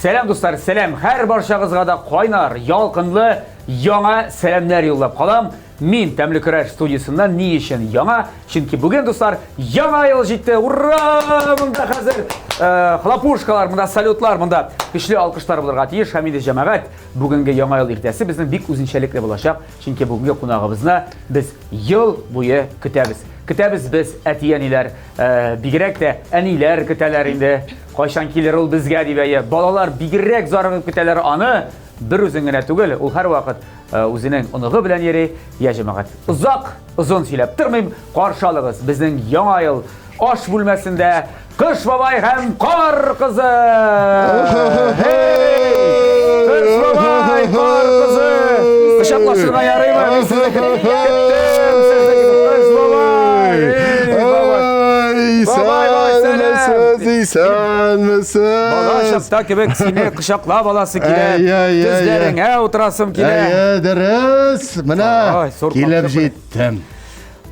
Selam dostlar, selam. Her barşağızga da qaynar, yalqınlı, yana selamlar yollap qalam. Min Təmli Kurash studiyasından ni işin yana. Çünkü bugün dostlar yana yıl ciddi. Urra! Bunda hazır xlapuşkalar, bunda salutlar, bunda güçlü alkışlar bulurga tiyiş. Hamide cemaat bugünkü yana yıl irtesi bizden bik uzunçelikle bulaşaq. Çünkü bugünkü qonağımızna biz yıl boyu kütəbiz. Kütəbiz biz ətiyənilər, bigirək də ənilər kütələrində. Qaşan kilir ol bizgə deyəyə. Balalar bigirək zarıqıb kütələr anı bir üzüngənə tügül. Ol hər vaxt özünün onuğu bilən yeri yəcəməqət. Uzun söyləyib durmayım. Qarşalığız bizden yana yıl aş bölməsində Qış babay həm qar qızı. Hey! Qış babay qar qızı. Qışaqlaşırına yarayma. Biz sizə Sen misin? Bala şapta kebek sine kışakla balası kine. Düzlerine oturasım kine. Deriz. Mına kilip jittim.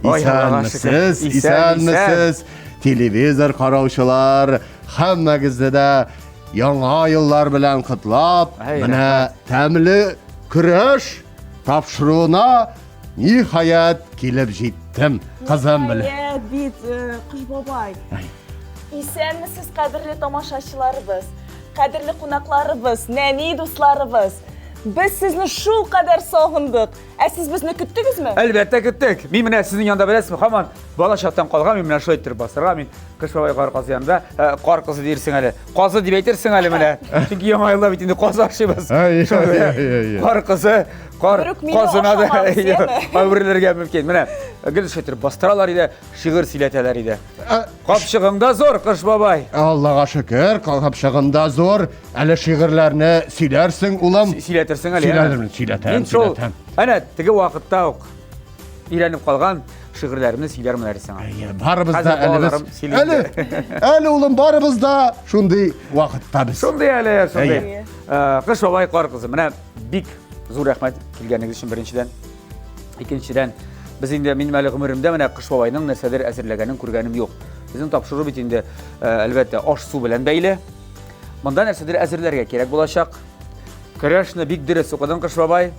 İsan mısınız? İsan mısınız? Televizor qaravçılar hammagizde de yana yıllar bilen kutlap. Mına Təmli Kurash tapşırığına nihayet kilip jittim. Kızım bile. Nihayet bit Qış babay. İsənmisiz qadirli tamaşaçılarımız, qadirli qonaqlarımız, nəni dostlarımız. Biz sizni şu kadar soğunduk. Siz bizni küttünüzmü? Elbette küttük. Mimine sizin yanında bilesiniz. Haman bala şattan qalğan mimine şöyle ettirip bastırğa. Min Qış babay qar qazı yanında qar qızı deyirsin hələ. Qazı deyip etirsin hələ mənə. Çünkü yama yılda bitindi qazı aşıyız. Qar qızı, qar qazına da öbürlər gəlməyib keyin. Mənə gül şöyle bastıralar idi, şiir silətelər idi. Qapşığında zor Qış babay. Allah'a şükür, kapşağında zor. Elə şiirlərini silersin ulam. Silətirsin hələ. Silətirəm. Ana tigi vaqtda oq ilanib qalğan şiirlərimni silərəm sana. Barımızda əli ulam barımızda şunday vaqtda biz. Şunday əli, şunday. Qış babay qar qızı. Mənə bik zor rəhmət kilgəniz üçün birincidən. İkinciden biz indi benim əli ömrümdə mənə Qış babayның nəsədir əsirləgənin kurgənim yox. Bizim tapşırıq bitində əlbəttə aş su bilən bəyli. Bundan nəsədir əsirlərə kerak olacaq. Kuraşni bik dürüst oqadan Qış babay.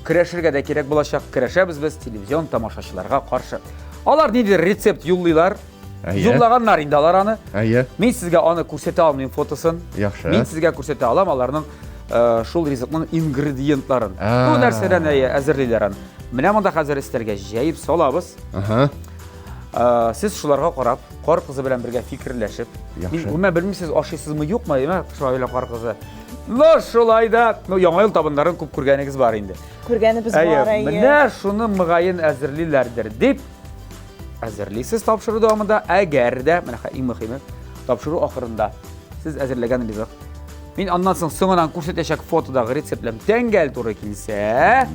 Kuraşırga da kerak olacaq. Kuraşabız biz televizyon tamaşaçılarga qarşı. Alar nedir resept yollaylar. Yollağanlar indi alar anı. Men sizə anı ko'rsata almayım fotosun. Yaxşı. Men sizə ko'rsata alam alarның şul rizqның ingrediyentlarin. Bu nərsədən əzirləyirlər. Mənə monda hazır istərgə jəyib salabız. Siz şularga qarab, qar qızı bilan birgə fikrləşib. Mən bilmirsiz aşıysızmı yoxmu? Qış babay qar qızı. La şulayda yana yıl tabınların küp kurganınız var indi. Kurganımız var ayı. Mənə şunu müğayyin əzirliylərdir deyib əzirliksiz tapşırı davamında əgər də mənə mühimi tapşırı axırında siz əzirləgən rizq. Min anlatsın sonradan ko'rsatacak fotodağı reseptlərdən gəl to'g'ri kelsa,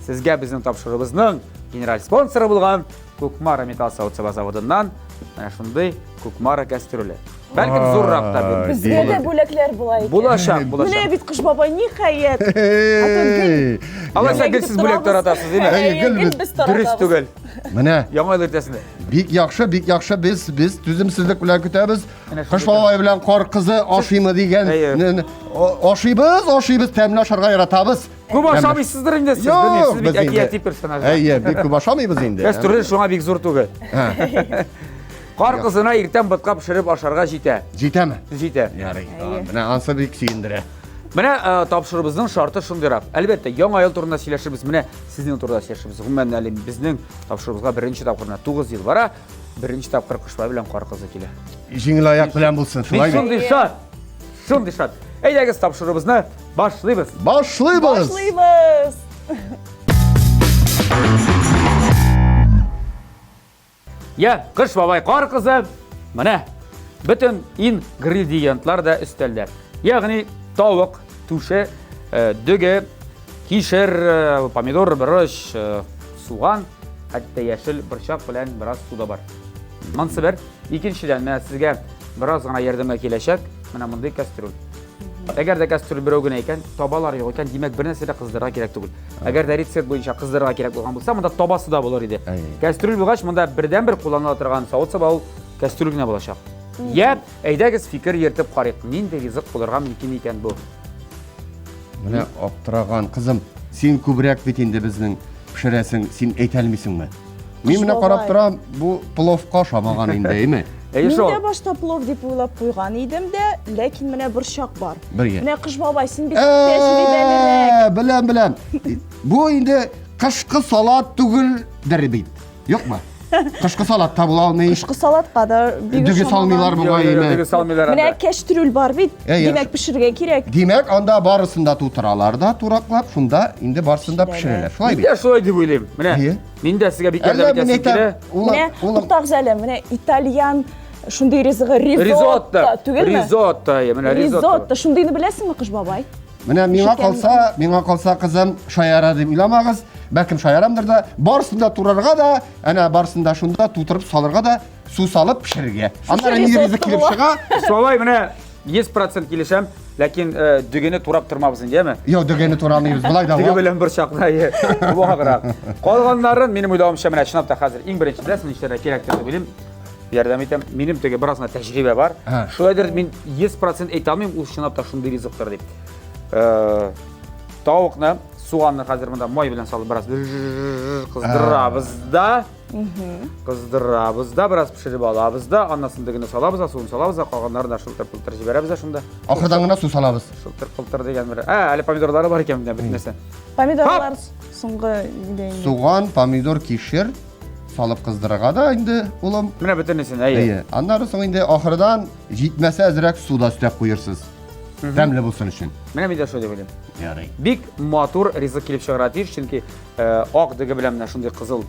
sizga bizning tapşırığımızın general sponsoru bo'lgan Ko'kmara metal zavodidan mana shunday Ko'kmara kastruli. Belki zorroq tabii. Bizga da bo'laklar bo'laydi. Bulaşaq. Mine bit Qış babay nihayet. Allah sen gülsüz bulaklar atasız değil mi? Dürüst tügül. Mine. Yana yıl irtesinde. Bik yaxşı biz tüzümsizlik bilen kütəbiz. Qış babay bilen qar qızı aşıyımı degen. Aşıyız Təmli aşarga yaratabız. Kubaşamıysızdır indi siz. Yok. Siz bir ekiyatip personaj. Bir kubaşamıyız indi. Gastrolör şuna bir zor tügül. Qar qızına irten bıtkap şırıp aşarga jite. Jite mi? Jite. Yarayı. Mine ansa bir kişiyindire. Mine tapşırımızın şartı şundur. Elbette yana yıl turunda sileşiriz. Mine sizin turunda sileşiriz. Hümmen əlim bizning tapşırımızga birinci tapqırına 9 yıl var. Birinci tapqır Qış babay bilen qar qızı kile. İşin ayak bilen bulsun. Şunday şart. Şunday şart. Eylegiz tapşırımızını başlayız. Başlayız. Ya Qış babay qar qızı. Mana bütün ingrediyentlar da üstelde. Yani tavuk, tuşe, düge, kişer, pomidor, barış, soğan, hatta yeşil bırçak bilen biraz su da var. Mansı bir. İkinciden mən sizə biraz gana yardıma keləcək. Mana bunday kastrol. Əgər də kastrol bir gün ekan, tabalar yox ekan, demək bir nəsə də qızdırğa kerak түгел. Əgər də resept boyunca qızdırğa kerak bolğan bolsa, mında tabası da bolar idi. Kastrol bolğaç, mında birdən bir kullanıla turğan savut sabah kastrol günə bolacaq. Я әйдәгез фикер йөртеп карыйк. Нинди ризык булырга мөмкин икән бу? Менә аптыраган кызым, син күбрәк бит инде безнең пешерәсең, син әйтә алмыйсыңмы? Мин менә карап торам, бу пловка шамаган инде, әйме? Әйе Мин шул. дә башта плов дип уйлап куйган идем дә, ләкин менә бер чак бар. Бергә. Менә Кыш бабай, син бит тәҗрибәлерәк. Беләм. Бу инде кышкы салат түгелдер бит. Юкмы? Кышкы салатта була алмый. Кышкы салатка да бик Дүге салмыйлар буга Теге әйме. салмыйлар Менә анда. кәштрүл бар бит. Әйе. Димәк пешерергә кирәк. Димәк, анда барысында тутыралар да, тураклап, шунда инде барысында пешерәләр. Шулай бит. Мин дә шулай дип уйлыйм. Менә. Әйе. Мин дә сезгә бик Әллә ярдәм мин итәсем килә. әйтәм, Менә туктагыз әле, менә итальян шундый ризыгы Ризотто. түгелме? Ризотто, менә ризотто. Ризотто. Шундыйны беләсеңме, Кыш бабай? Менә миңа калса кызым шаяра дип уйламагыз. Бәлкем шаярамдыр да, барысында турарга да, әнә барысында шунда тутырып салырга да, су салып пешерергә. Аннары ни ризык килеп чыга? Шулай менә 100% килешәм, ләкин дүгене турап тормабыз инде, яме? Йо, дөгене турамыйбыз, булай да. Теге белән бер чакта вагырак. Калганнарын минем уйлавымча менә чынлап та хәзер иң беренче дә нишләргә кирәктер дип уйлыйм. Ярдәм итәм. Минем теге беразна тәҗрибә бар. Шулайдыр мин 100% әйтә алмыйм, ул чынлап та шундый ризыктыр дип. Тавыкны, суганны хәзер монда май белән салып бераз кыздырабыз да. Кыздырабыз да, бераз пешереп алабыз да, аннасын дөгене салабыз да, суын салабыз да, калганнарын да шылтыр-пылтыр җибәрәбез да шунда. Ахырдан гына су салабыз. Шылтыр-пылтыр дигән бер. Әле помидорлары бар икән бит нәрсә. Помидорлар соңгы идея. Суган, помидор, кишер салып кыздырырга да инде, улым. Менә бөтенесен, әйе. Аннары соң инде ахырдан җитмәсә әзрәк суда өстәп куерсыз. Тәмле булсын өчен. Менә мин дә шулай дип уйлыйм. Ярый. Бик матур ризык килеп чыгара тиеш, чөнки ак дөге белән менә шундый кызыл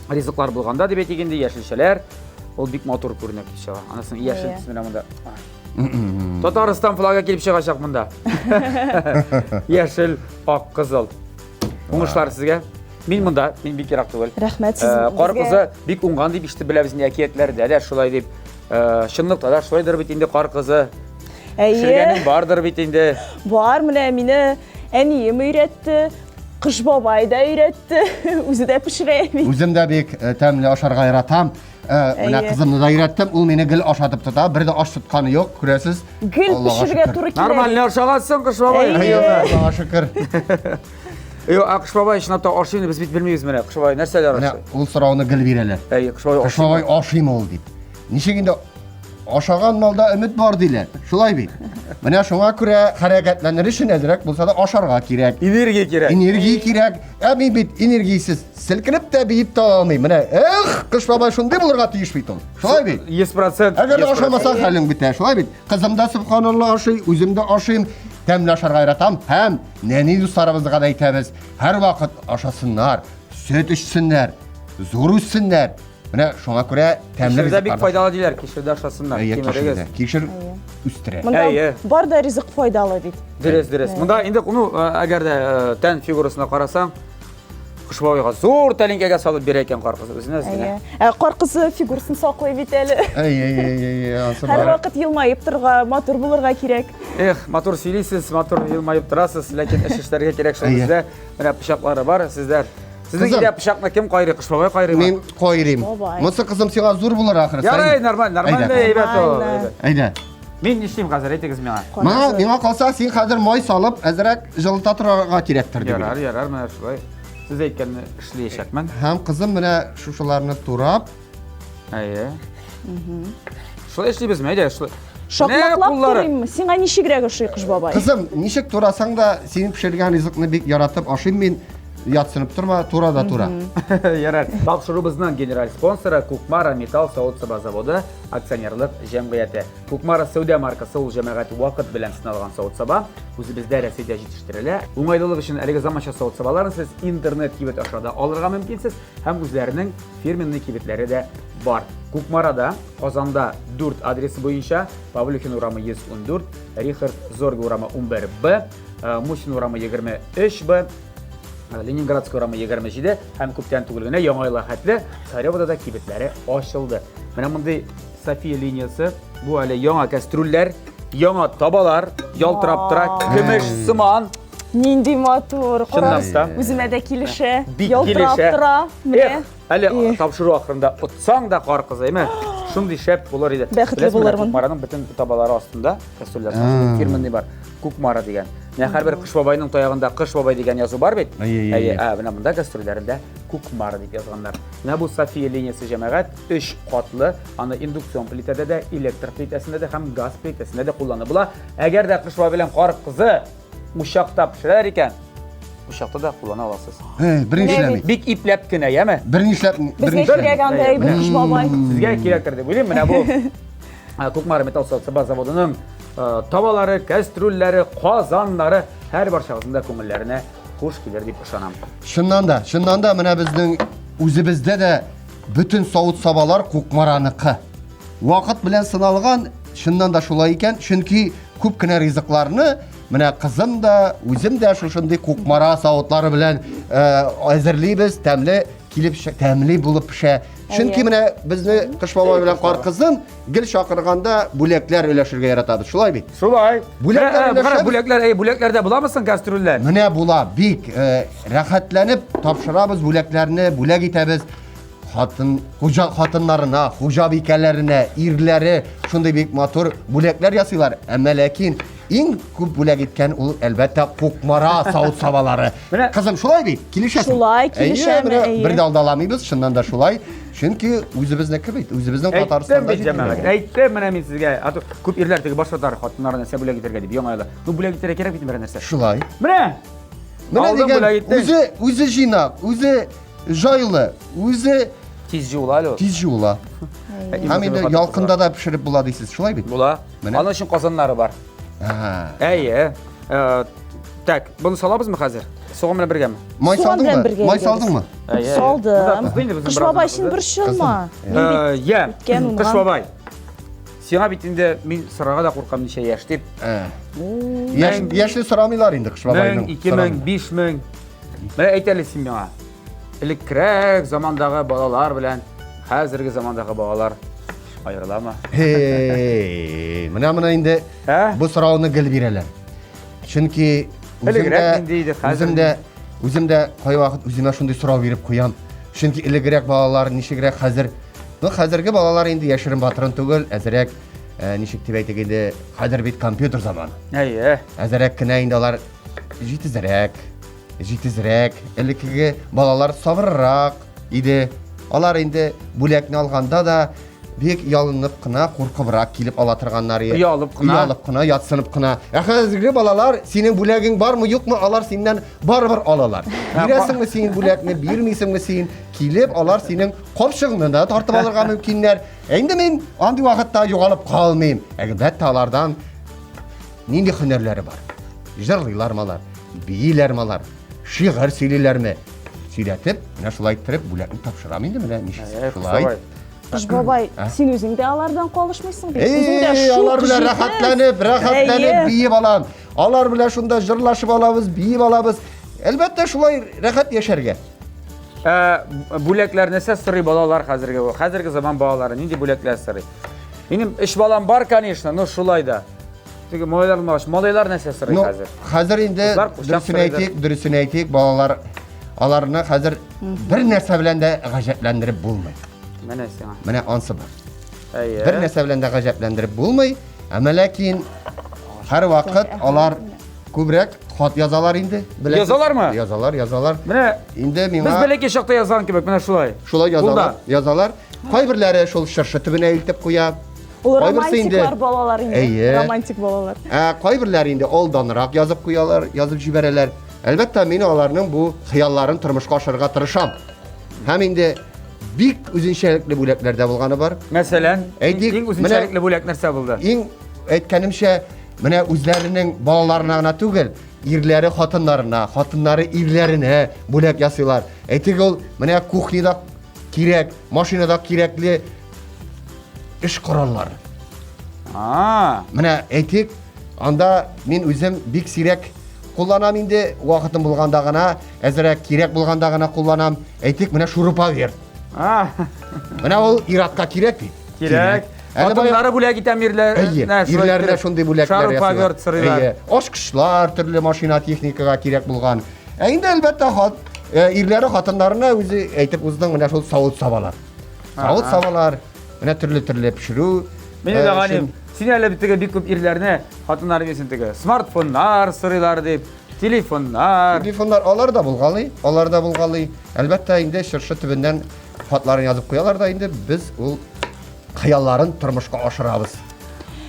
ризыклар булганда дип әйтгәндә яшелчәләр, ул бик матур күренә килеп чыга. Анысын яшел менә монда. Татарстан флагы килеп чыгачак монда. Яшел, ак, кызыл. Уңышлар сезгә. Мин монда, мин бик ярак түгел. Рәхмәт сез. Кар кызы бик уңган дип ишетеп беләбез инде әкиятләрдә дә шулай дип. Чынлыкта да шулайдыр бит инде кар кызы. Ширгәнең бардыр бит инде. Бар, менә мине әнием өйрәтте, Кыш бабай да өйрәтте, үзе дә пешерә бит. Үзем дә бик тәмле ашарга яратам. Менә кызымны да өйрәттем, ул мине гел ашатып тота, бер дә аш тотканы юк, күрәсез. Гел пешерергә туры килә. Нормально ашагансың, Кыш бабай. Аллаһка шөкер. Кыш бабай чынлап та ашыйны біз бит белмибез менә. Кыш бабай нәрсәләр Менә ашый? ул сорауны гел бирәләр. Кыш бабай Кыш бабай ашыймы ул дип. Ничек инде ашаган малда өмет бар диләр. Шулай бит. Менә шуңа күрә хәрәкәтләнер өчен әзрәк булса да ашарга кирәк. энергия кирәк. Энергия кирәк. Мин бит энергиясез селкенеп тә биеп тә алмыйм. Менә Кыш бабай шундый булырга тиеш бит ул. Шулай бит. 100%. Әгәр ашамаса хәлең бетә. Шулай бит. Кызым да субханалла ашый, үзем дә ашыйм. Тәмле ашарга яратам һәм нәни дусларыбызга да әйтәбез. Һәр вакыт ашасыннар, сөт эчсеннәр, зур үссеннәр. Менә шуңа күрә тәмле Кишердә бик файдалы диләр, кишердә ашасыннар. кишердә. Кишер үстерә. Монда бар да ризык файдалы бит. Дөрес. Монда инде әгәр дә тән фигурасына карасаң, Кыш бабайга зур тәлинкәгә салып бирә икән кар кызы үзенә сезгә. Кар кызы фигурасын саклый бит әле. Һәр вакыт елмаеп торга, матур булырга кирәк. Матур сөйлисез, матур елмаеп торасыз, ләкин эшләргә кирәк шул бездә. Менә пычаклары бар, сездә. Сезнең идә пычакны кем кайрый? Кыш бабай кайрыймы? Мин кайрыйм. Монсы кызым сиңа зур булыр ахыры. Ярый, нормаль, әйбәт ул. Әйдә. Мин нишлим хәзер әйтегез миңа. Миңа калса син хәзер май салып, әзрәк җылыта торырга кирәктер дип. Ярар, менә шулай. Сез әйткәнне эшләячәкмен. Һәм кызым менә шушыларны турап, Әйе. Шулай эшлибезме, әйдә, шулай. Шаклаклап турыйммы? Сиңа ничегрәк ошый Кыш бабай? кызым, ничек турасаң да син пешергән ризыкны бик яратып ашыйм мин. Ятсынып турма, тура да тура. Ярар. Тапшырубызның генераль спонсоры Кукмара Металл савыт-саба заводы акционерлык җәмгыяте. Кукмара сәүдә маркасы ул җәмәгать вакыт белән сыналган савыт-саба. Үзебездә Россиядә җитештерелә. Уңайлылык өчен әлеге заманча савыт-сабаларны сез интернет кибет ашада алырга мөмкинсез һәм үзләренең фирменный кибетләре дә бар. Кукмарада, Казанда 4 адресы буенча, Павлюхин урамы 114, Рихард Зорге урамы 11Б, Мусин урамы 23Б, Ленинградский урамы 27 һәм күптән түгел генә яңа елга хәтле Саревода да кибетләре ачылды. Менә мондый София линиясы, бу әле яңа кастрюльләр, яңа табалар, ялтырап тора, көмеш сыман. Нинди матур, Чынлап та. Үземә дә килешә, Бик ялтырап килешә. тора. Менә. Әле тапшыру ахырында отсаң да кар кызы, әйме? Шундый шәп булыр иде. Бәхетле Беләсез, менә булырмын. Кукмараның бөтен табалары астында кастрюльләр фирменный бар. Кукмара дигән. Менә һәрбер Кыш бабайның таягында Кыш бабай дигән язу бар бит. Менә монда кастрюльләрендә Кукмара дип язганнар. Менә бу София линиясе җәмәгать 3 катлы, аны индукцион плитәдә дә, электр плитәсендә дә һәм газ плитәсендә дә кулланып була. Әгәр дә Кыш бабай белән карт кызы учакта пешерәр икән, учакта да куллана аласыз. Birinchi işlemi. Бик ипләп кенә, яме? Birinchi işlem. Bizga kerak андай bu Кыш бабай. Сезгә кирәктер дип уйлыйм. Менә бу Кукмара металл саба заводының табалары, кастрюльләре, казаннары һәр барчагызның да күңелләренә хуш килер дип ышанам. Шуннан да менә безнең үзебездә дә bütün савыт сабалар Кукмараныкы. Вакыт белән сыналган, шуннан да шулай икән, чөнки күп кенә ризыкларны менә кызым да, үзем дә шушындый Кукмара савытлары белән әзерлибез, тәмле булып пешә. Чөнки менә безне Кыш бабай белән кар кызым гел шакырганда бүләкләр өләшергә яратады. Шулай бит. Шулай. Бүләкләр Бүләкләрдә буламысың кастрюльләр? Менә була, бик рәхәтләнеп тапшырабыз бүләкләрне, бүләк итәбез. Хатыннарына, хуҗабикәләренә, ирләре шундый бик матур бүләкләр ясыйлар. Әмма ләкин иң күп бүләк иткән ул әлбәттә Кукмара савыт сабалары. Кызым, шулай бит, килешәсең. Шулай, килешәм. Бер дә алдаламыйбыз, шуннан да шулай. Чөнки үзебезнеке бит, үзебезнең Татарстанда җәмәгать. Әйттем менә мин сезгә. Күп ирләр теге башлатар хатыннарына нәрсә бүләк итәргә дип яңа ела. Бу бүләк итәргә кирәк бит берәр нәрсә. Шулай. Менә дигән, үзе җыйнак, үзе җайлы, үзе тиз җула әле. тиз җула. Һәм инде ялкында да пешереп була дисез, шулай бит? Була. Аның өчен казаннары бар. Әйе. Так, буны салабызмы хәзер? Сугым белән бергәме? Май салдыңмы? Май салдыңмы? Салдым. Кыш бабай син бер шылма. Я, Кыш бабай. Сиңа бит инде мин сорарга да куркам ничә яшь дип. Яшьле сорамыйлар инде Кыш бабайның. 1000, 2000, 5000. Менә әйтәле син миңа. Элеккерәк замандагы балалар белән хәзерге замандагы балалар аерыламы? Менә инде бу сорауны гел бирәләр. Чөнки үземдә кай вакыт үземә шундый сорау биреп куям. Чөнки элегрәк балалар ничегрәк хәзер, хәзерге балалар инде яшерен батырын түгел, әзрәк ничек дип әйтик инде, хәзер бит компьютер заманы. Әйе. Әзрәк кенә инде алар җитезрәк, элекеге балалар сабыррак иде. Алар инде бүләкне алганда да бик ялынып кына, куркыбрак килеп ала торганнар. Уялып кына, ятсынып кына. Хәзерге балалар, синең бүләгең бармы, юкмы, алар синнән барыбер алалар. Бирәсеңме син бүләкне, бирмисеңме син, килеп алар синең капчыгыңны да тартып алырга мөмкиннәр. Инде мин андый вакытта югалып калмыйм. Әлбәттә алардан нинди һөнәрләре бар? Җырлыйлармы алар, бийләрме алар, шигырь сөйлиләрме? Сөйләтеп, менә шулай итеп бүләкне тапшырам инде менә ничек шулай. Кыш бабай, син үзең дә алардан калышмыйсың бит. Үзең дә алар белән рәхәтләнеп биеп алам. Алар белән шунда җырлашып алабыз, биеп алабыз. Әлбәттә шулай рәхәт яшәргә. Бүләкләр нәрсә сорый балалар хәзерге заман балалары нинди бүләкләр сорый? Минем 3 балам бар, конечно, но шулай да. Теге малайлар нәрсә сорый хәзер? Хәзер инде дөресен әйтик, балалар аларны хәзер бер нәрсә белән дә гаҗәпләндереп булмый. Менә сиңа. Менә ансы бар. Әйе. Бер нәрсә белән дә гаҗәпләндереп булмый, әмма ләкин һәр вакыт алар күбрәк хат язалар инде. Язалармы? Язалар. Менә инде миңа без бәләкәй чакта язган кебек, менә шулай. Шулай язалар. Кайберләре шул шыршы төбенә илтеп куя. Ул романтиклар балалар инде. Романтик балалар. Кайберләре инде алданрак язып куялар, язып җибәрәләр. Әлбәттә мин аларның бу хыялларын тормышка ашырга тырышам. Һәм инде бик үзенчәлекле бүләкләрдә булганы бар. Мәсәлән, иң үзенчәлекле бүләк нәрсә булды? Иң әйткәнемчә, менә үзләренең балаларына гына түгел, ирләре хатыннарына, хатыннары ирләренә бүләк ясыйлар. Әйтик ул менә кухняда кирәк, машинада кирәкле эш кораллары. Менә әйтик, анда мин үзем бик сирәк кулланам инде, вакытым булганда гына, әзрәк кирәк булганда гына кулланам. Әйтик, менә шуруповерт. Менә ул иратка кирәк бит. Кирәк. Хатыннары бүләк итәм ирләренә шундый бүләкләр шуруповерт сорыйлар. Ашкычлар, төрле машина техникага кирәк булган. Инде әлбәттә ирләре хатыннарына үзе әйтеп уздың менә шул савыт сабалар. Савыт сабалар Менә төрле pişirүү. Мен ойлағаным, сен әлі біттігі бик көп ирлеріне қатынлары бесін тігі смартфоннар сырылар деп, телефоннар. Telefonlar алар да булгалый. Әлбәттә инде шыршы төбеннән хатларын язып куялар да инде без ул кыялларын тормышка ашырабыз.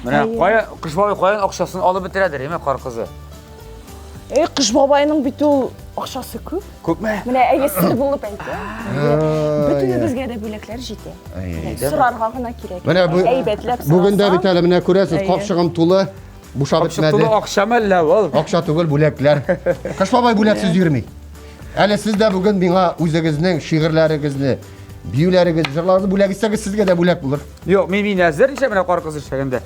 Менә Кыш бабай каян акчасын алып бетерәдер, еме кар кызы. Кыш бабайның бит ул акчасы күп. Күпме? Менә әйесер булып әйтте. Бөтенебезгә дә бүләкләр җитә. Сорарга гына кирәк. Менә бу Әйбәтләп бүген дә сорасаң, бит әле менә күрәсез, капчыгым тулы, бушап Капчык тулы бетмәде. акчамы әллә ул? Акча түгел, бүләкләр. Кыш бабай бүләксез йөрми. Әле сез дә бүген миңа үзегезнең шигырьләрегезне, биюләрегез, җырларыгызны бүләк итсәгез, сезгә дә бүләк булыр. Yok, мин әзер ничә менә кар кызы эшләгәндә.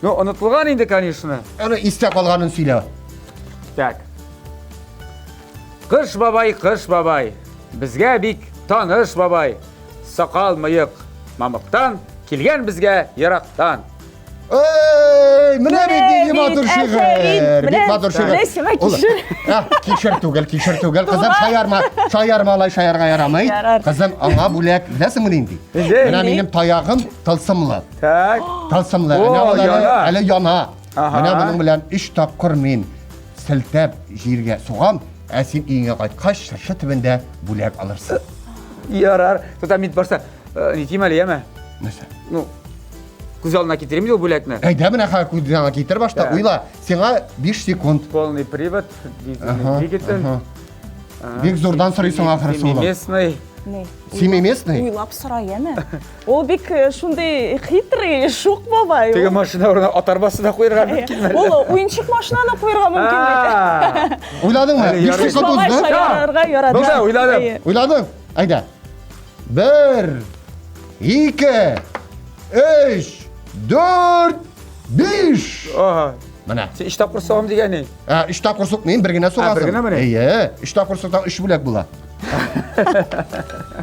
Ну, онытылган инде, конечно. Аны истә калганын сөйлә. Так. Кыш бабай, безгә бик таныш бабай. Сакал мыек мамыктан, килгән безгә ерактан. Эй, менә бит матур әфәрин, шигырь. Бик матур шигырь. Рәсеме кишер. Кишер түгел. Кызым шаярмалай шаярга ярамый. Ярар. Кызым, аңа бүләк беләсеңме инде? Менә минем таягым тылсымлы. Так. Тылсымлы. О, Менә ул яна. әле яна. Аха. Менә моның белән 3 тапкыр мин селтәп җиргә сугам, ә син өеңә кайткач шыршы төбендә бүләк алырсың. Ярар. Тота мин барса, ни тимәле яме? Нәрсә? Ну, күз алдына китерим ул бүләкне. Әйдә менә күзеңә китер башта, Так. уйла. Сиңа 5 секунд. Полный привод, двигатель. Бик зурдан сорыйсың ахырсы ул. Местный. Семиместный? Уйлап сора яме. Ул бик шундый хитрый, шук бабай. Теге машина урына атарбасы да куярга мөмкин әле. Ул уенчык машинаны куярга мөмкин бит. Уйладыңмы? 5 Кыш секунд бабай узды. шаярырга ярады. Булды, уйладым. Уйладың? Әйдә. 1, 2, 3, 4, 5. Ага. Менә. Сен иштап курсагым дигәни. 3 тапкыр сукмыйм, бер генә сугасың. бер генә менә? Әйе, 3 тапкыр суктан 3 бүләк була.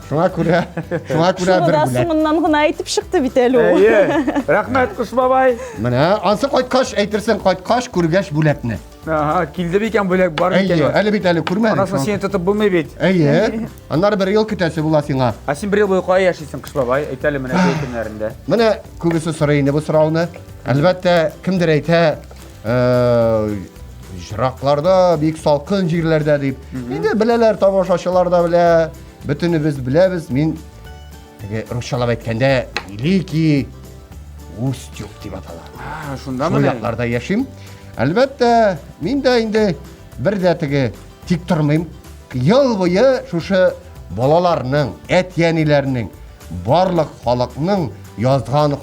Шуңа күрә Шуны бер да бүләк. соңыннан гына әйтеп чыкты бит әле ул. Әйе. Рәхмәт Кыш бабай. Менә ансы кайткач әйтерсең, кайткач күргәч бүләкне. Ага, килде бикән бүләк бар Әйе, икән. әле бит әле күрмәдең. Анасын сине тотып булмый бит. Әйе. Аннары бер ел көтәсе була сиңа. А син бер ел буе кая яшисең Кыш бабай? Әйт әле менә бу көннәрендә. Менә күбесе сорый инде бу сорауны. Әлбәттә, кемдер әйтә, җыракларда, бик салкын җирләрдә дип. Инде беләләр, тамашачылар да белә, бөтенебез беләбез. Мин теге русчалап әйткәндә, великий Устюг дип атала. Шунда Шул менә. якларда яшим. Әлбәттә, мин дә инде бер дә теге тик тормыйм. Ел буе шушы балаларның, әтиәниләрнең, барлык халыкның язган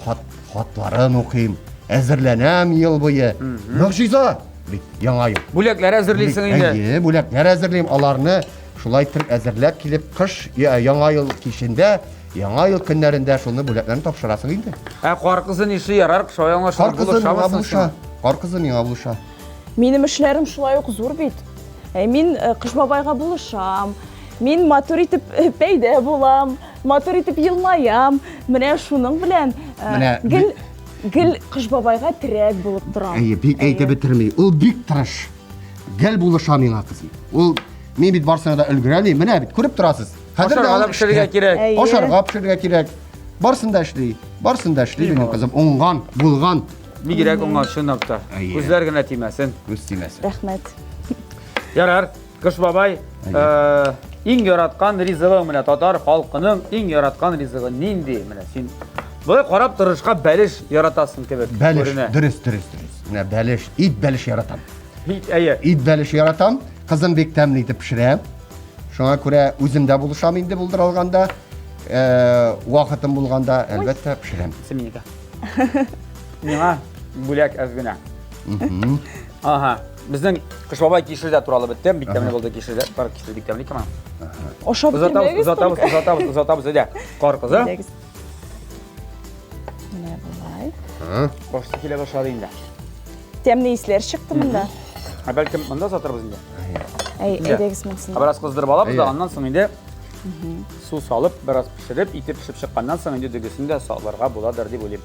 хатларын укыйм. Әзерләнәм ел буе. Мөгъҗиза бит яңа ел. Бүләкләр әзерлисең инде. Әйе, бүләкләр әзерлим. Аларны шулай итеп әзерләп килеп, кыш яңа ел кичендә, яңа ел көннәрендә шуны бүләкләрне тапшырасың инде. Кар кызы нише ярар, Кыш аңлашыр. Кар кызы миңа булыша. Кар кызы миңа булыша. Минем эшләрем шулай ук зур бит. Мин Кыш бабайга булышам. Мин матур итеп пәйдә булам, матур итеп елмаям. Менә шуның белән Менә гел Кыш бабайга терәк булып торам. Әйе, бик әйтеп бетерми. Ул бик тырыш. Гел булыша миңа кызым. Ул мин бит барсына да өлгерәли. Менә бит күреп торасыз. Хәзер алып пешерергә кирәк. Әйе. Ашарга пешерергә кирәк. Барсын да эшли. Барсын да эшли минем кызым. Уңган, булган. Бигрәк уңган чынлап та. Әйе. Күзләр генә тимәсен. Күз тимәсен. Рәхмәт. Ярар, Кыш бабай, иң яраткан ризыгы менә татар халкының иң яраткан ризыгы нинди? Менә син булай карап торышка бәлеш яратасың кебек Бәлеш, күренә. дөрес. Менә бәлеш, ит бәлеш яратам. Бит әйе. Ит бәлеш яратам. Кызым бик тәмле итеп пешерә. Шуңа күрә үзем дә булышам инде булдыр алганда, вакытым булганда әлбәттә пешерәм. Семиника. Миңа бүләк әз генә. Ага. Безнең Кыш бабай кишердә туралы бетте. Бик тәмле булды кишердә. Кар кишер бик тәмле икән. Ашап Узатабыз әйдә. Кар кызы. Менә булай. Башта килә башлады инде. Тәмле исләр чыкты монда. Бәлкем монда сатырбыз инде. Әйдәгез монсын. Бераз кыздырып алабыз да Әйе. аннан соң инде су салып, бераз пешереп, ите пешеп чыкканнан соң инде дөгесен дә салырга буладыр дип уйлыйм.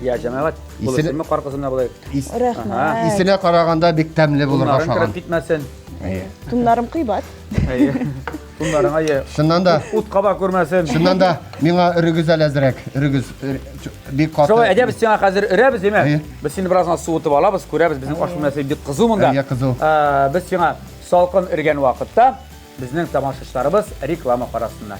Я җәмәгать, булышымы кар кызына булай. Рәхмәт. Исенә караганда бик тәмле булыр Булмарын ашаган. кирәк китмәсен. Әйе. Туннарым кыйбат. Әйе. Bunların ayı Şundan da ut kaba görmesin. Şundan da mina ürügüz elezdirek. Ürügüz bir katı. Şöyle edep biz sana hazır öremiz değil mi? İyi. Biz şimdi birazdan soğutup alabız, göremiz bizim aşkı mesele bir kızımında. İyi, kızı. Biz sana salkın örgen vakitte bizning tomoshalarimiz reklama qarasınlar.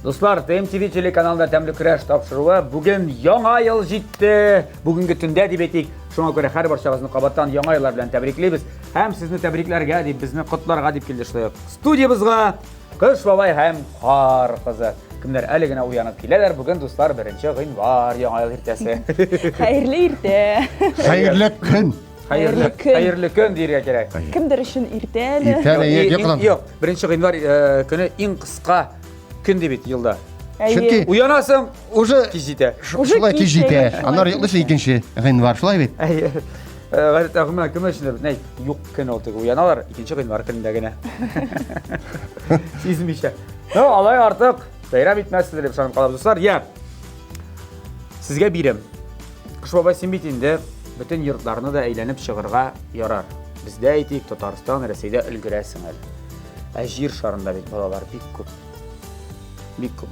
Dostlar, TMTV telekanalında Təmli Kurash topşuruğu bugün Яңа yıl жетті. Бүгінгі түнде деп етейік. Шуңа görə hər barşağızны qabattan Яңа yıllar bilan təbrikləyimiz. Həm sizni təbriklərə deyib, bizni qutlарға deyib келдік. Studiyamızға Qış бабай һәм Қар қызы. Kimler әлі генә уянып киләләр. Бүген достар 1 гыйнвар Яңа ел иртәсе. Xayrlı irtə. Hayırlı gün. Xayrlı gün deyirгә кирәк. Kimdir üçün irtəli? İrtəli yıqılan. Yox, 1 гыйнвар көне иң кыска күн дип yılda. Çünkü Уянасың, уже кижите. şulay ki jite. Anlar yıklısı ikinci gün var şulay bit. Gayret akımına kime şimdi ne yok gün oldu uyanalar 2 гыйнвар gününde gene. Sizmişe. Ne alay artık bayram bitmezsin diye sanırım kalab dostlar. Ya sizge birim. Kış baba simbitinde bütün yurtlarını da eğlenip çıgırga yarar. Bizde aytik Tataristan, Rusya'da ülgüresin el. Jir şarında bit balalar bik köp.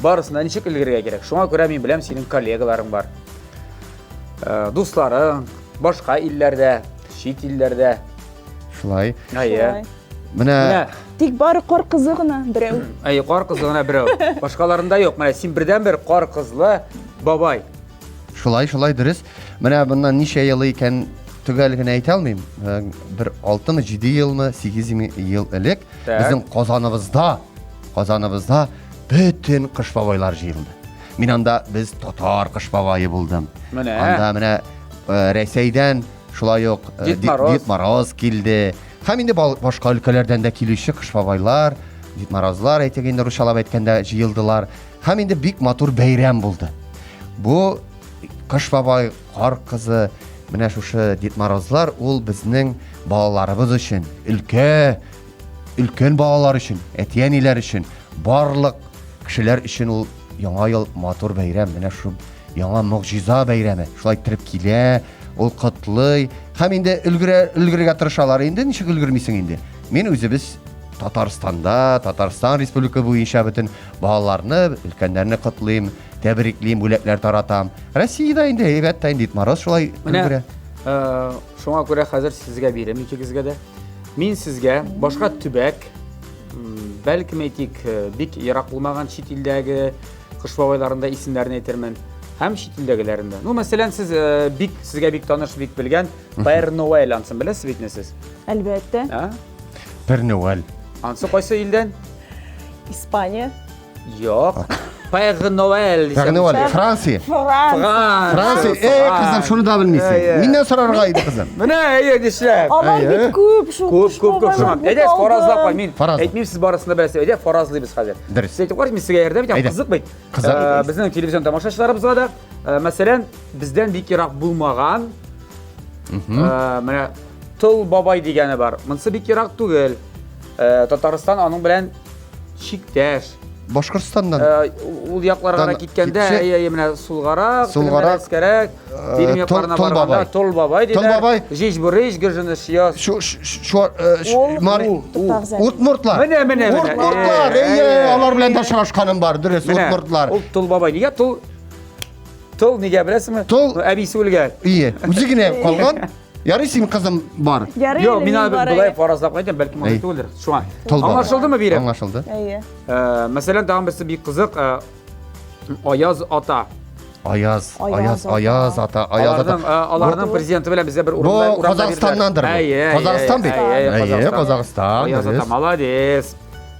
Barısında nişik ülgürge gerek. Şuna göre ben bilem senin kollegaların var. Dostların başka illerde, şit illerde. Şulay. Ayı. Mine Tik bari qor qızığına birev. Ayı qar kızlığına birey. Başkalarında yok. Mana sen birden bir qar kızlı babay. şulay dürüst. Mine bundan nice yılı iken tügelgini ayta almayayım. Bir 6 mı 7 yıl mı 8 yıl elek Tak. bizim Kazanımızda bütün kış babaylar jıyıldı. Min anda biz Tatar kış babayı buldum. Mine. Anda mine Reseyden şulay yok. Ditmaroz kildi. Hem indi başka ülkelerden de kilişi kış babaylar. Ditmarozlar aytegende Ruşalab etkende jıyıldılar. Hem indi bik matur beyram buldu. Bu kış babay, qar kızı, mine şuşu Ditmarozlar ol bizning balalarımız için, ülken balalar için, etiyeniler için, barlık kişiler için ol Яңа yıl matur beyram, mine şu Яңа muciza beyramı. Şulay tirip kile, ol qıtlый. Hem indi ülgürge tırışalar indi, nişik ülgürmeysin indi. Men özümüz Tataristan Respublika boyunca bütün balalarını, ülkenlerini qıtlayım, tebrikleyim, bülekler taratam. Rossiyada indi, evet, Ditmaroz şulay ülgüre. Şuna göre hazır sizge birim ikigizge de. Min sizge başka tübek, belki meytik bik yarak olmagan şit ildagi kış babaylarında isimlerini etermen. Hem şit ildagilerinde. No mesela siz sizge bik tanış bik bilgen Père Noël ansın bilesiz bit nesiz? Əlbəttə. Ha? Père Noël. Ansı koysa ilden? İspanya. Yok. Père Noël. Père Noël, Fransa. Fransa, kızım şunu da bilmişsin. Mindən sorargaydı kızım. Mine iyi dişler. Aman Ayı. bit köp şu. Köp. Şuna. Edep forazlap koy min. Farazla. Etmeyim siz barasında bilesiz. Edep forazlıyız hazır. Dürüst. Siz aytib qo'ying, sizga yerda bir Ayda. qiziq bit. Qiziq. Bizning televizion tomoshachilarimizga da masalan bizdan bekroq bo'lmagan mana Tul bobay degani bor. Bunisi bekroq tugul. Tatariston onun bilan chikdash. Boşkırstan'dan. Ul yoqlarga ketganda, mana sulg'aroq, Sulg'aroq, kerak. Bilim yoqlarına Tul borganda bobay. Tul bobay deydi. Tul bobay. Jijburish, gijinish yoz. Utmurtlar. Mine. Utmurtlar. Onlar bilen de şaşkanım var. Dürüst Utmurtlar. Ul Tul bobay nega Tul nega bilasizmi? Tul- Abisi o'lgan. İyi. Üzügüne kalgan. Yarısım kızım var. Yarı Yo, men elimin var. bulay farazlab qo'ydim, balki Ey. mana o'ldir. Shu an. Tul baba. Anlaşıldı mı birim? Anlaşıldı. Ayı. Masalan, daha birisi bir qiziq Ayaz ota. Ayaz ata. Alarning prezidenti bilan bizga bir Bu urinda Qozog'istondandir bu. Qozog'iston bit. Qozog'iston. Ayaz ota malades.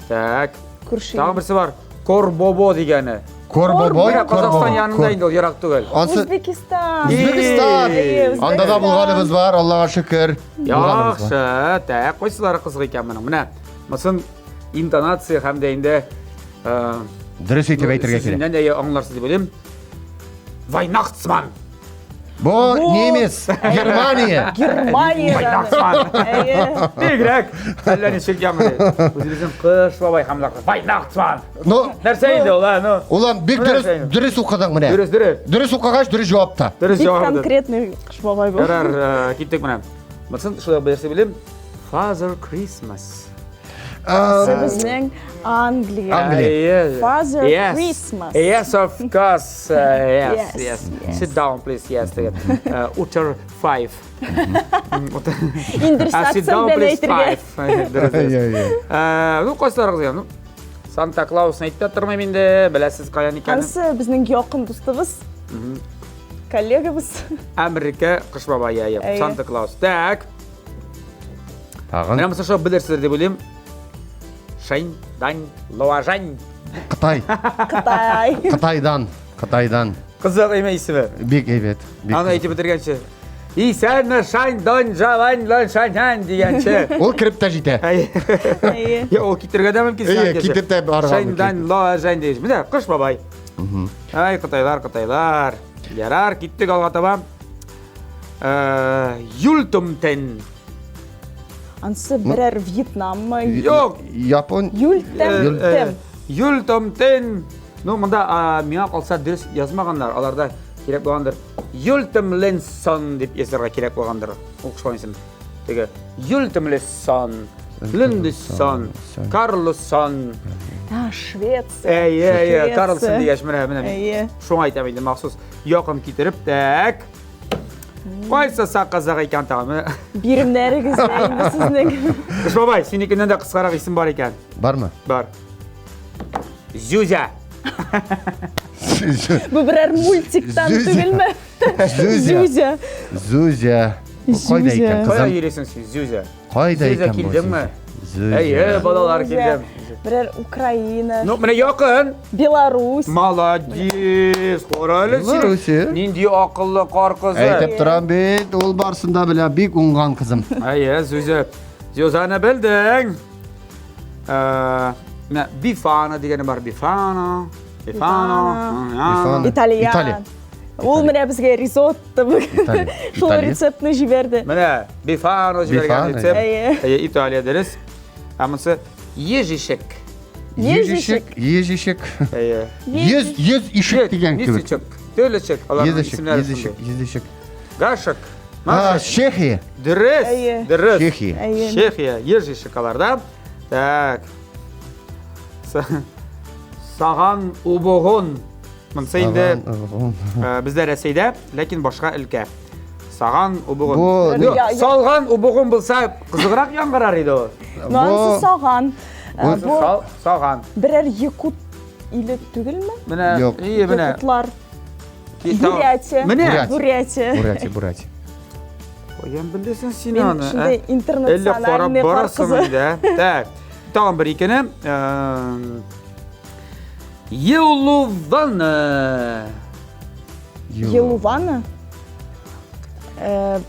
Tak. Kurşun. Daha birisi var. Korbobo degani. Korboboy. Qozog'iston yanında indi, yiroq tugul. O'zbekiston. O'zbekiston. Ey, Anda da bulganımız var. Allah'a şükür. Yaxshi, tak. Qo'ysizlar qiziq ekan mana. Mana. Masalan, intonatsiya hamda endi Dürüst etip aytırga kerak. Sizden de anlarsınız dedim. Weihnachtsmann. Bu Nemis, Germaniya. Германиядан. Әйе. Бигрәк. Әллә ничек ямыр. Үзебезнең кыш бабай хамлак. Вайнахтман. No, Нәрсә инде ул, ну? ulan bek dürüst okudan mı ne? Дөрес. Dürüst okagaç dürüst cevapta. Дөрес Бик җавап бирде. конкретный Кыш бабай бу. Ярар, киттек менә. Монысын шулай белерсе белем. Father Christmas. Безнең Англия. Anglия. Father Yes. Christmas. Yes, of course. Yes, Yes, yes. yes. Sit down, please. Yes. Utter 5. Индексация белән әйтергә. Ну, кайсыларыгыз я? Ну, Санта Клаусны әйтеп тормыйм инде. Беләсез каян икәнен. Анысы безнең якын дустыбыз. Коллегабыз. Америка кыш бабай я. Әйе. Санта Клаус. Так. Tağın Менә мосы шо белерсезләр дип уйлыйм. Шайн, дань, лаважань. Kıtay. Кытай. Kıtaydan. Кызык эме исеме. Bek evet. Аны әйтеп бетергәнче. И сәнне шайн, дань, жавань, лан шань дигәнче. O kirip de jite. Әйе. Я ул китергә дә мөмкин. Әйе, китеп тә барырга Шайн, мөмкин. дань, лаважань дигәнче. Менә кыш бабай. Ай, Кытайлар. Ярар, киттек алга таба. Юлтумтен. Анысы берәр Вьетнаммы? Yok. Yapon. Юльтем. Юлтумтен. Ну, монда миңа калса дөрес язмаганнар. Аларда кирәк булгандыр. Юлтумленсон дип язарга кирәк булгандыр. Укшан исем. Теге Юлтумленсон, Линдсон, Карлсон. Швеция. Әйе, Карлсон дигәч менә. Әйе. Шуңа әйтәм инде махсус. Якын китереп, так. Кайсы сакызак икән тагы. Биремнәрегез инде сезнең. Кыш бабай, синекеннән дә кыскарак исем бар икән. Var mı? Бар. Зюзя. Бу берәр мультиктан Зюзя. түгелме? Züzya. Зюзя. Züzya. Koyda Züzya. iken Кая kızım. йөрисең син, Зюзя? Koyda Züzya iken bu килдеңме? Züzya. Әйе, балалар килдем. Берәр Украина. Ну, менә якын. Беларусь. Молодец. Кара әле син. Беларусь. Нинди акыллы кар кызы. Әйтеп торам бит, ул барсында белә бик уңган кызым. Әйе, Зюзя. Зюзяны белдең. Менә Бифана дигәне бар. Бифана. Бифана. Италиян. Италия. Ул менә безгә ризотто бүген. Шул Италия. рецептны җибәрде. Менә Бифана җибәргән Бифана. рецепт. Әйе. Әйе, Италия дөрес. Амысы ежишек. Ежишек, ежишек. Әйе. Йөз ишек дигән кебек. Нисичек. Төлечек. Аларның Ежишек, исемнәре ежишек, ежишек. Гашек. Чехия. Дөрес. Әйе. Дөрес. Чехия. Әйе. Чехия, ежишек аларда. Так. Саган убогон. Монсы инде бездә Рәсәйдә, ләкин башка өлкә. Саган убогон. Бу Ну, я- Салган убогон булса кызыграк яңгырар иде ул. Нансы саган. Бу Саган. берәр якут иле түгелме? Менә, Юк. менә. Якутлар. Бурятия. Менә. Бурятия. Бурятия. Каян белдесең син Мен аны? шундай Әллә карап интернациональный барасың кызы. инде. Так. Тагын бер икене. Елуваны. Елуваны.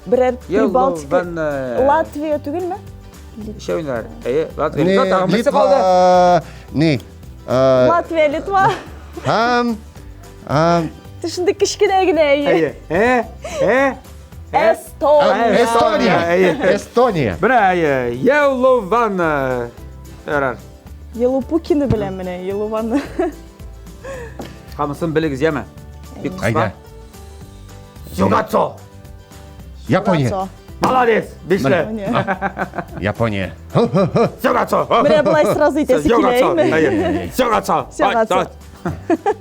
Берәр Прибалтика. Елуваны. Латвия түгелме? Шәүнәр. Әйе, Латвия. Ne, Тагын берсе калды. Litva, ne? Латвия, Литва. Ham, Тышында кичкенә генә. Әйе. Эстония. Estonia. Estonia. Менә әйе. Елуваны. Ярар. Елупукины беләм менә, Елуваны. Хамысын белегез яме. Бик Кайда? кыска. Югацо. Япония. Молодец. Бишле. Япония. Югацо. Менә булай сразу итәсе килә инде. Әйе. Югацо. Югацо.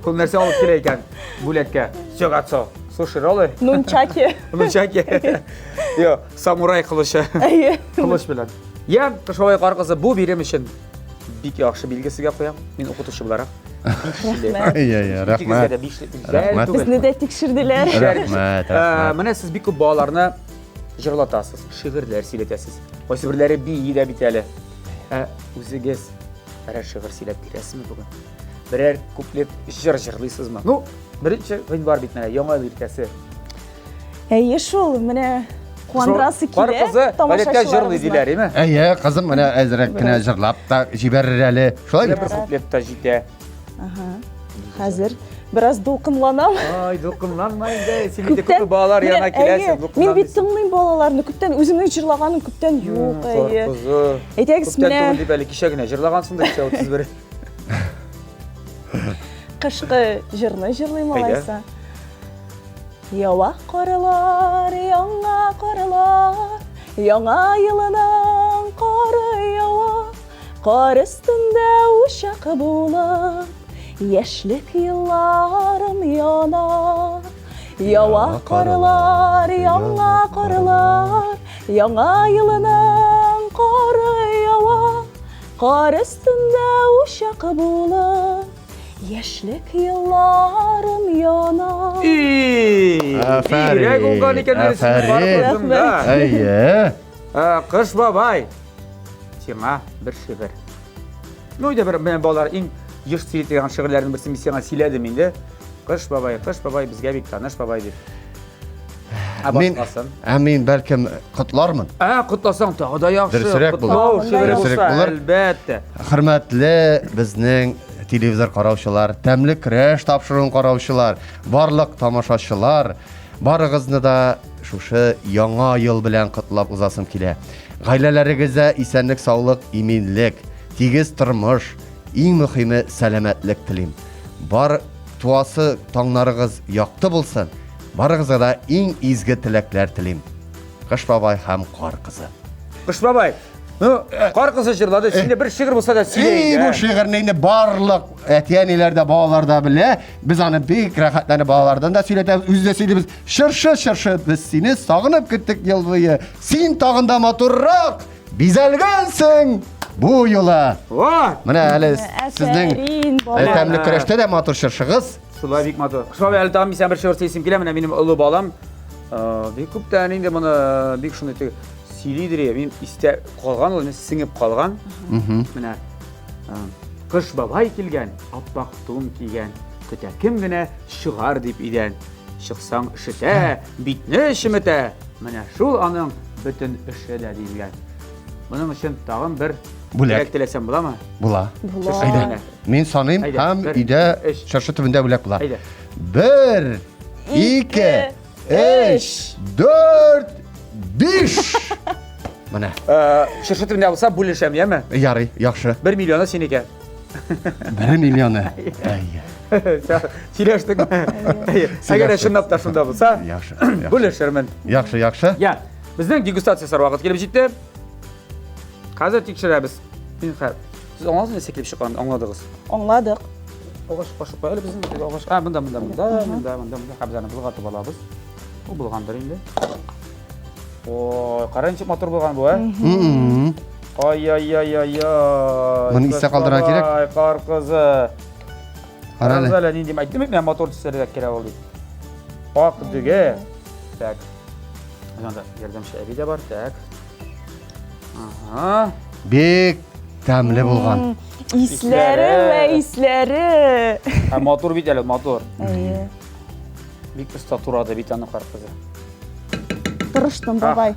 Кул нәрсә алып килә икән бүләккә. Югацо. Слушай, ролы. Нунчаки. Мөнчәке. Йо, самурай кылышы. Әйе. Кылыш белән. Я кышбай каргызы бу бирем өчен бик яхшы билгесегә куям. Мин укытучы буларак. Рәхмәт. Рәхмәт. Рәхмәт. Безне дә тикшерделәр. Рәхмәт. Менә сез бик күп балаларны җырлатасыз, шигырьләр сөйләтәсез. Кайсы бирләре бии дә бит әле. Үзегез берәр шигырь сөйләп бирәсезме бүген? Берәр куплет җыр җырлыйсызмы? Ну, беренче гыйн бар бит менә яңа иртәсе. Әйе шул, менә куандрасы Кар килә. кызы гадәткә җырлый диләр, име? Әйе, кызым, менә әзрәк кенә җырлап та җибәрер әле. Шулай Бер куплет та җитә. Хәзер Biraz dolqынланам. Ай, дулкынланмайын да. Сен де көп балалар янына келесің, Мен бит тыңлайм балаларны, көптен өзімнің жырлағаным көптен юк, әйе. Қызы. Әйтегіз Көптен менә түгел деп әлі кеше генә жырлағансың да кеше 31. қышқы жырны жырлайм Әйдә. алайса. Ява қарылар, яңа қарылар, яңа йылының қары ява, қар үстінде ушақ булып, яшьлек йылларым яна. Ява қарылар, яңа қарылар, яңа йылының қары ява, қар үстінде ушақ булып, яшьлек йылларым яна. Афәрин, Ирек уңған екен афәрин. қызымда. Әйе. Қыш бабай. Сеңа бір шебір. Ну, да бір мен балалар ең еш сөйлетеген шығырлардың бірсін мен сеңа сөйледім енді. Қыш бабай бізге бек таныш бабай деп. Мен бәлкім құтлармын. Құтласаң тағы да яқшы. Дұрысырақ бұл. Құтлау шебірі Дұрысырақ болса, болар. әлбәтті. Хөрмәтле безнең телевизор караучылар, тәмле көрәш тапшыруын караучылар, барлык тамашачылар, барыгызны да шушы яңа ел белән котлап узасым килә. Гаиләләрегезгә исәнлек, саулык, иминлек, тигез тормыш, иң мөһиме сәламәтлек телим. Бар туасы таңнарыгыз якты булсын. Барыгызга да иң изге теләкләр телим. Кыш бабай һәм кар кызы. Қыш бабай. Қар қызы жырлады. Сенде бір шиғыр болса да сөйлейін. Бу шигырьне барлык әтиәниләрдә, балаларда белә. Без аны бик рәхәтләнеп балалардан да сөйләтәбез, үз дә сөйлибез. Шыршы, без сине сагынып көттек ел буе. Син тагында матуррак бизәлгәнсең бу юла. Менә әле сезнең Афәрин, балалар. тәмле көрәштә дә матур шыршыгыз. Шулай бик матур. Қыш бабай әлі тағым сен бір шиғыр сөйлесем келе, менә минем ұлы балам. Бик күптән инде мұны бик шундай сөйлейдір. Мен истә қалған, ол сіңіп қалған. Менә қыш бабай келген, аппақ туын киген, көтә кім генә шығар деп идән. Шықсаң ішітә, битне шімітә. Менә шул аның бүтін іші дә деймген. Бұның үшін тағым бір Бүләк теләсем була ма? була. Була. Әйдә. Мин саныйм Әйдә, һәм бер, өйдә өч. шыршы төбендә бүләк була. Әйдә. 1 2 3 4 5 Менә. Шыршы түрінде болса бүлешем, яме? Ярый, яхшы. 1 миллионы сенеке. 1 миллионы. Әйе. Сөйлештік. Әгер шындап та шында болса, Яхшы. бүлешермін. Яхшы. Я, біздің дегустациясар вақыт келіп жетті. Қазір текшіреміз. Сіз оңладыңыз не секіліп шыққан, оңладыңыз? Аңладық. Оғаш қошып қойылы біздің оғаш. Мұнда. Қабзаны бұлғатып алабыз. Бұл бұлғандар енді. Ой, қарайыншы мотор болған бұл, Ай. Мұны исе қалдырған керек? Ай, қар қызы. Қаралы. Қаралы, не дейм, айттым мен мотор түсірдік керек ол дейді. Ақ дүге. Так. Жаңда ердемші әбі де бар, так. Бек тәмле булган. Исләре вә исләре. Мотор бит әлі, мотор. Әйе. Бик ұста тұрады бит аны қар қызы. Тырыштым, бабай.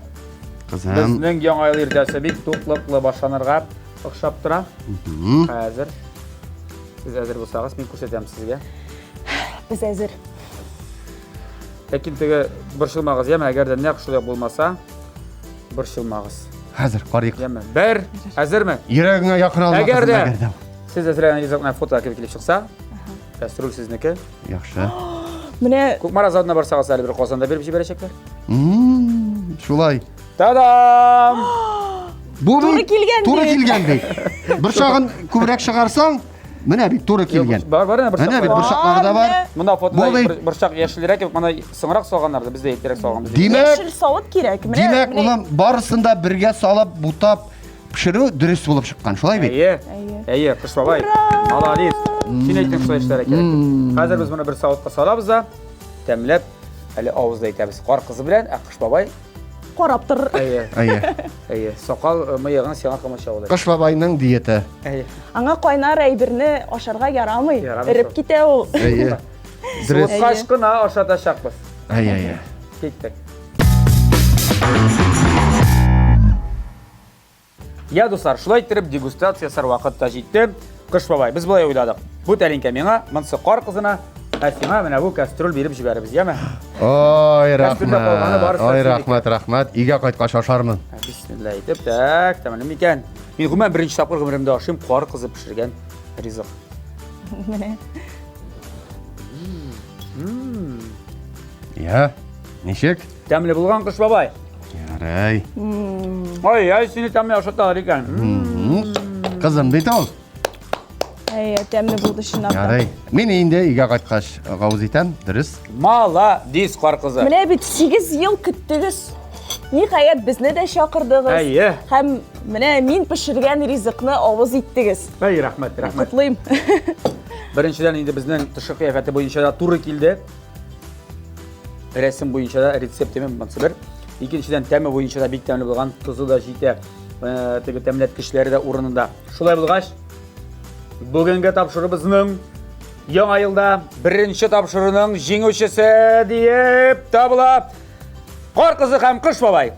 Кызым. Біздің яңа ел ертесі бик тоқлықлы башанырға ұқшап тұра. Қазір. Сіз әзір болсағыз, мен көрсетем сізге. Біз әзір. Ләкин теге бір шылмағыз, еме, әгерде не қышылық болмаса, бір шылмағыз. Хәзер карыйк. Еме, бір, әзірмі? Йөрәгеңә якын алма. Әгерде сіз әзірәген езіқіне фото әкеліп келіп шықса, кәстрөл сізнекі. Яхшы. Менә Көкмара заводына барсағыз әлі бір қосанда беріп жіберешектер. Шулай. Тадам! Туры килгән Туры бит. килгән бит. Бер шагын күбрәк чыгарсаң, менә бит туры килгән. Бар, бір Менә бит шақ. бер шаклары да бар. Мұнда фотода Бұл бір шақ ешілерек, мұна сыңырақ соғанларды, бізде еттерек соған. Димәк, яшел савыт кирәк. димәк, улым барысында бергә салып, бутап пешерү дөрес булып чыккан. Шулай бит. Әйе, Қыш бабай. Молодец. Сен әйттің шулай эшләре керек. Қазір біз мұны бір сауытқа салабыз да, тәмләп, әлі ауызда әйтәбіз. Қар қызы белән, Қыш бабай. Карап тор. Әйе. Соқал мыйығын сеңа қымыша олай. Кыш бабайның диеты. Әйе. Аңа кайнар әйберне ашарга ярамый. Ярамый. Иреп китә ул. Әйе. Дөрес. Суытқаш қына ашаташақпыз. Әйе. Кеттік. Я, достар, шулай тіріп дегустация сар вақытта жетті. Қыш бабай, біз бұлай ойладық. Бұл тәлінке меңа, мұнсы қар қызына Сиңа менә бу кастрюль биреп җибәрбез, яме? Ой, Кастрюльдә калганы рахмәт. барысы Ой, синеке. рахмәт, рахмәт. Игә кайткач ашармын. Бисмилла әйтеп, так, тәмле микән? Мин гомумән беренче тапкыр гомеремдә ашыйм кар кызы пешергән ризык. Менә. Я, ничек? Тәмле булган кыш бабай. Ярай. Ай, сине тәмле ашаталар икән. Кызым бит ул. Тәмле булды шунда. Ярай. Мин инде игә кайткач гауз итәм, дөрес. Молодец, кар кызы. Менә бит 8 ел көттегез. Ниһаять безне дә чакырдыгыз. Әйе. Һәм менә мин пешергән ризыкны авыз иттегез. Ай, рәхмәт, рәхмәт. Котлыйм. Беренчедән инде безнең тышы кыяфәте буенча да туры килде. Рәсем буенча да рецепт емен бер. Икенчедән тәме буенча да бик тәмле булган, тузы да җитә. Теге тәмләткечләре дә урынында. Шулай булгач, бүгенге тапшырыбызның яңа елда беренче тапшыруның җиңүчесе диеп табыла. Кар кызы һәм кыш бабай.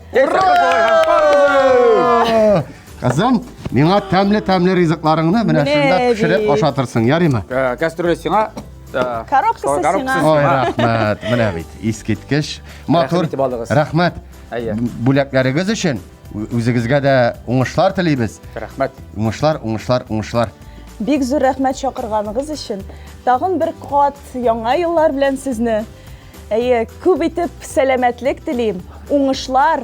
Кызым, миңа тәмле ризыкларыңны менә Менә шунда пешереп бит. ашатырсың, ярыймы? Кастрюля сиңа. Коробкасы сиңа. Ой, рахмәт. Менә бит, искиткеч. Матур. Рәхмәт балыгыз. Рәхмәт. Әйе. Бүләкләрегез өчен үзегезгә дә уңышлар телибез. Рәхмәт. Уңышлар. Бик зур рәхмәт чакырганыгыз өчен. Тагын бер кат яңа еллар белән сезне. Күп итеп сәламәтлек телим. Уңышлар.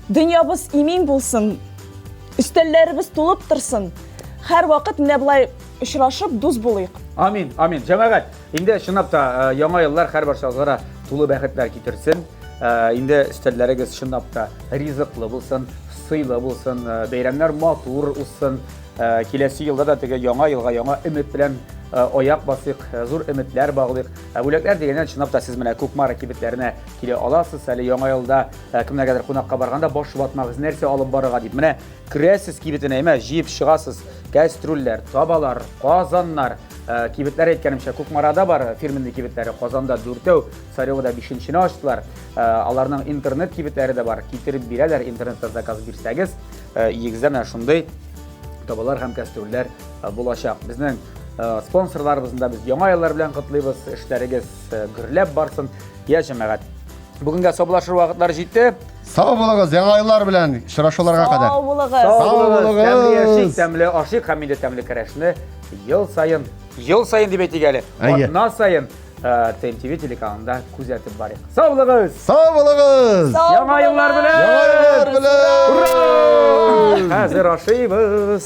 Дөньябыз имин булсын. Өстәлләребез тулып торсын. Һәр вакыт менә булай очрашып дус булыйк. Амин, амин. Җәмәгать, инде чынлап та яңа еллар һәрбарчагызга тулы бәхетләр китерсен. Инде өстәлләрегез чынлап та ризыклы булсын, сыйлы булсын, бәйрәмнәр матур узсын. Киләсе елда да теге яңа елга яңа өмет белән аяк басыйк, зур өметләр баглыйк. Бүләкләр дигәннән чынлап та сез менә Күкмара кибетләренә килә аласыз. Әле яңа елда кемнәргәдер кунакка барганда баш ватмагыз, нәрсә алып барырга дип. Менә керәсез кибетенә, җыеп чыгасыз. Кастрюльләр, табалар, казаннар. Кибетләр әйткәнемчә Күкмарада бар фирменный кибетләре. Казанда 4, Сареода 5-нче ачтылар. Аларның интернет кибетләре дә бар. Китереп бирәләр, интернетта заказ бирсәгез. Егездә менә шундый табалар һәм кастрюльләр булачак. Безнең спонсорларыбызны да без яңа еллар белән котлыйбыз. Эшләрегез гөрләп барсын. Я җәмәгать. Бүгенгә саблашыр вакытлар җитте. Сау булыгыз, яңа еллар белән очрашуларга кадәр. Сау булыгыз. Саулыгыз, тәмле яшик, тәмле ашык һәм инде тәмле керәшне ел сайын дип әйтик әле. Әйе. Атна сайын ТМТV телеканалында күзәтеп барыйк. Саулыгыз! Сау булыгыз. Яңа еллар белән! Яңа еллар белән. Хәзер ашыйбыз.